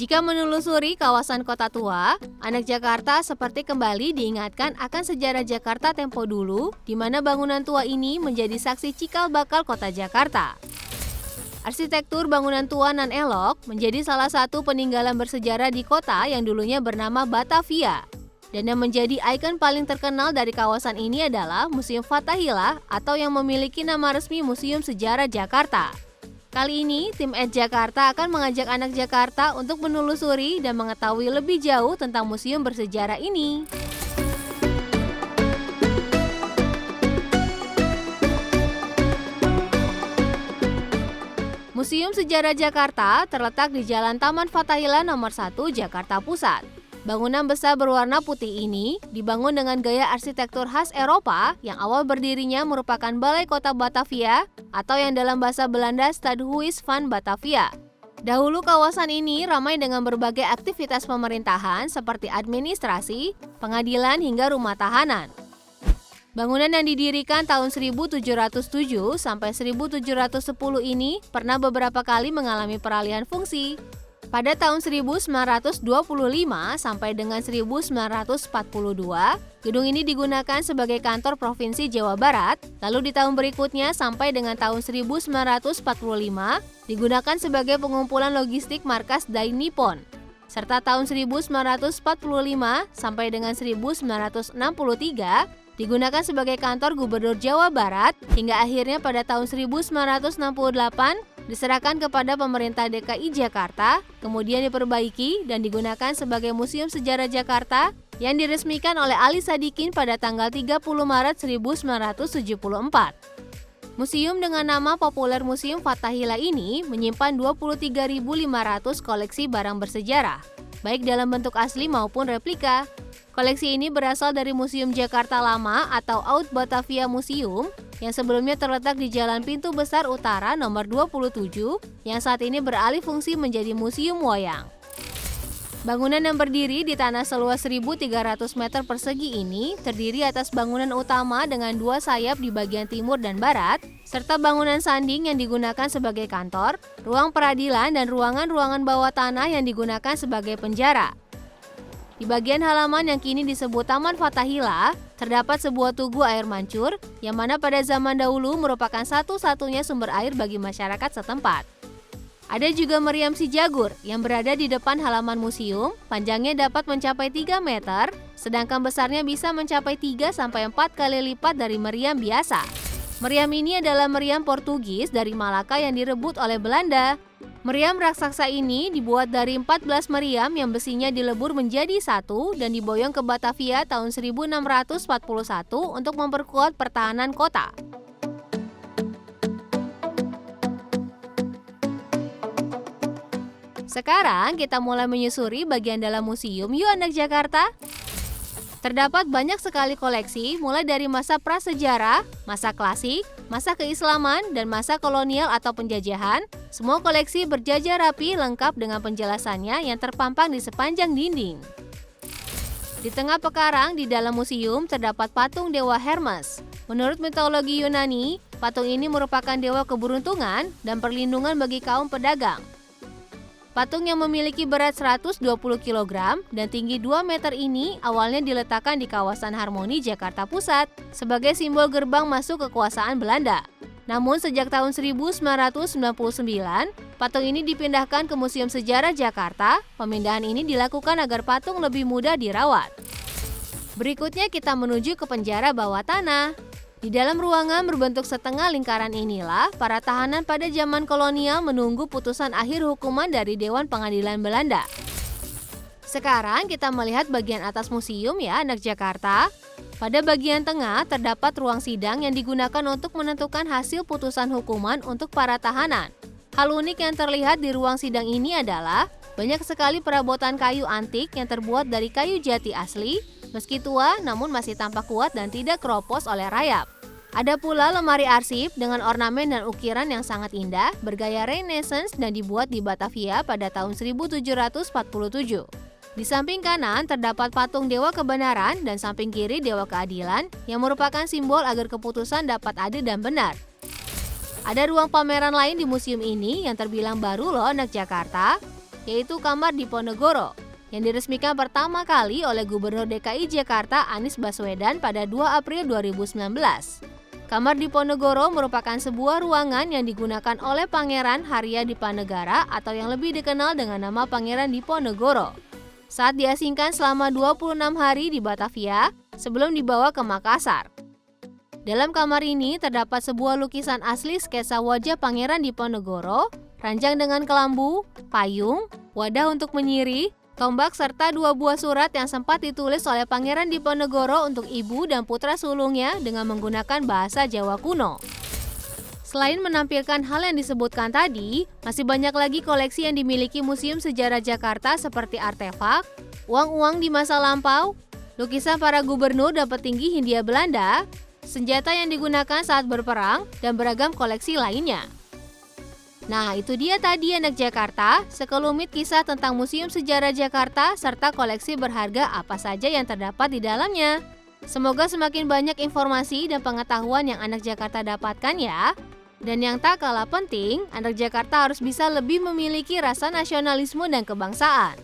Jika menelusuri kawasan kota tua, anak Jakarta seperti kembali diingatkan akan sejarah Jakarta tempo dulu, di mana bangunan tua ini menjadi saksi cikal bakal kota Jakarta. Arsitektur bangunan tua nan elok menjadi salah satu peninggalan bersejarah di kota yang dulunya bernama Batavia. Dan yang menjadi ikon paling terkenal dari kawasan ini adalah Museum Fathahillah atau yang memiliki nama resmi Museum Sejarah Jakarta. Kali ini, tim @Jakarta akan mengajak anak Jakarta untuk menelusuri dan mengetahui lebih jauh tentang museum bersejarah ini. Museum Sejarah Jakarta terletak di Jalan Taman Fathahillah nomor 1 Jakarta Pusat. Bangunan besar berwarna putih ini dibangun dengan gaya arsitektur khas Eropa yang awal berdirinya merupakan Balai Kota Batavia atau yang dalam bahasa Belanda Stadhuis van Batavia. Dahulu kawasan ini ramai dengan berbagai aktivitas pemerintahan seperti administrasi, pengadilan hingga rumah tahanan. Bangunan yang didirikan tahun 1707 sampai 1710 ini pernah beberapa kali mengalami peralihan fungsi. Pada tahun 1925 sampai dengan 1942, gedung ini digunakan sebagai kantor Provinsi Jawa Barat, lalu di tahun berikutnya sampai dengan tahun 1945 digunakan sebagai pengumpulan logistik markas Dai Nippon. Serta tahun 1945 sampai dengan 1963 digunakan sebagai kantor Gubernur Jawa Barat hingga akhirnya pada tahun 1968 diserahkan kepada pemerintah DKI Jakarta, kemudian diperbaiki dan digunakan sebagai Museum Sejarah Jakarta yang diresmikan oleh Ali Sadikin pada tanggal 30 Maret 1974. Museum dengan nama populer Museum Fathahillah ini menyimpan 23.500 koleksi barang bersejarah, baik dalam bentuk asli maupun replika. Koleksi ini berasal dari Museum Jakarta Lama atau Oud Batavia Museum yang sebelumnya terletak di Jalan Pintu Besar Utara nomor 27 yang saat ini beralih fungsi menjadi Museum Wayang. Bangunan yang berdiri di tanah seluas 1.300 meter persegi ini terdiri atas bangunan utama dengan dua sayap di bagian timur dan barat, serta bangunan sanding yang digunakan sebagai kantor, ruang peradilan dan ruangan-ruangan bawah tanah yang digunakan sebagai penjara. Di bagian halaman yang kini disebut Taman Fathahillah, terdapat sebuah tugu air mancur yang mana pada zaman dahulu merupakan satu-satunya sumber air bagi masyarakat setempat. Ada juga meriam si Jagur yang berada di depan halaman museum, panjangnya dapat mencapai 3 meter, sedangkan besarnya bisa mencapai 3-4 kali lipat dari meriam biasa. Meriam ini adalah meriam Portugis dari Malaka yang direbut oleh Belanda. Meriam raksasa ini dibuat dari 14 meriam yang besinya dilebur menjadi satu dan diboyong ke Batavia tahun 1641 untuk memperkuat pertahanan kota. Sekarang kita mulai menyusuri bagian dalam museum yuk anak Jakarta. Terdapat banyak sekali koleksi mulai dari masa prasejarah, masa klasik, masa keislaman, dan masa kolonial atau penjajahan. Semua koleksi berjajar rapi lengkap dengan penjelasannya yang terpampang di sepanjang dinding. Di tengah pekarang di dalam museum terdapat patung Dewa Hermes. Menurut mitologi Yunani, patung ini merupakan dewa keberuntungan dan perlindungan bagi kaum pedagang. Patung yang memiliki berat 120 kg dan tinggi 2 meter ini awalnya diletakkan di kawasan Harmoni Jakarta Pusat sebagai simbol gerbang masuk kekuasaan Belanda. Namun sejak tahun 1999, patung ini dipindahkan ke Museum Sejarah Jakarta. Pemindahan ini dilakukan agar patung lebih mudah dirawat. Berikutnya kita menuju ke penjara bawah tanah. Di dalam ruangan berbentuk setengah lingkaran inilah, para tahanan pada zaman kolonial menunggu putusan akhir hukuman dari Dewan Pengadilan Belanda. Sekarang kita melihat bagian atas museum ya anak Jakarta. Pada bagian tengah terdapat ruang sidang yang digunakan untuk menentukan hasil putusan hukuman untuk para tahanan. Hal unik yang terlihat di ruang sidang ini adalah banyak sekali perabotan kayu antik yang terbuat dari kayu jati asli. Meski tua, namun masih tampak kuat dan tidak keropos oleh rayap. Ada pula lemari arsip dengan ornamen dan ukiran yang sangat indah, bergaya Renaissance dan dibuat di Batavia pada tahun 1747. Di samping kanan terdapat patung Dewa Kebenaran dan samping kiri Dewa Keadilan yang merupakan simbol agar keputusan dapat adil dan benar. Ada ruang pameran lain di museum ini yang terbilang baru loh anak Jakarta. yaitu Kamar Diponegoro, yang diresmikan pertama kali oleh Gubernur DKI Jakarta Anies Baswedan pada 2 April 2019. Kamar Diponegoro merupakan sebuah ruangan yang digunakan oleh Pangeran Harya Dipanegara atau yang lebih dikenal dengan nama Pangeran Diponegoro saat diasingkan selama 26 hari di Batavia sebelum dibawa ke Makassar. Dalam kamar ini terdapat sebuah lukisan asli sketsa wajah Pangeran Diponegoro, ranjang dengan kelambu, payung, wadah untuk menyiri, tombak serta 2 buah surat yang sempat ditulis oleh Pangeran Diponegoro untuk ibu dan putra sulungnya dengan menggunakan bahasa Jawa kuno. Selain menampilkan hal yang disebutkan tadi, masih banyak lagi koleksi yang dimiliki Museum Sejarah Jakarta seperti artefak, uang-uang di masa lampau, lukisan para gubernur dan petinggi Hindia Belanda, senjata yang digunakan saat berperang, dan beragam koleksi lainnya. Nah, itu dia tadi anak Jakarta, sekelumit kisah tentang Museum Sejarah Jakarta serta koleksi berharga apa saja yang terdapat di dalamnya. Semoga semakin banyak informasi dan pengetahuan yang anak Jakarta dapatkan ya. Dan yang tak kalah penting, anak Jakarta harus bisa lebih memiliki rasa nasionalisme dan kebangsaan.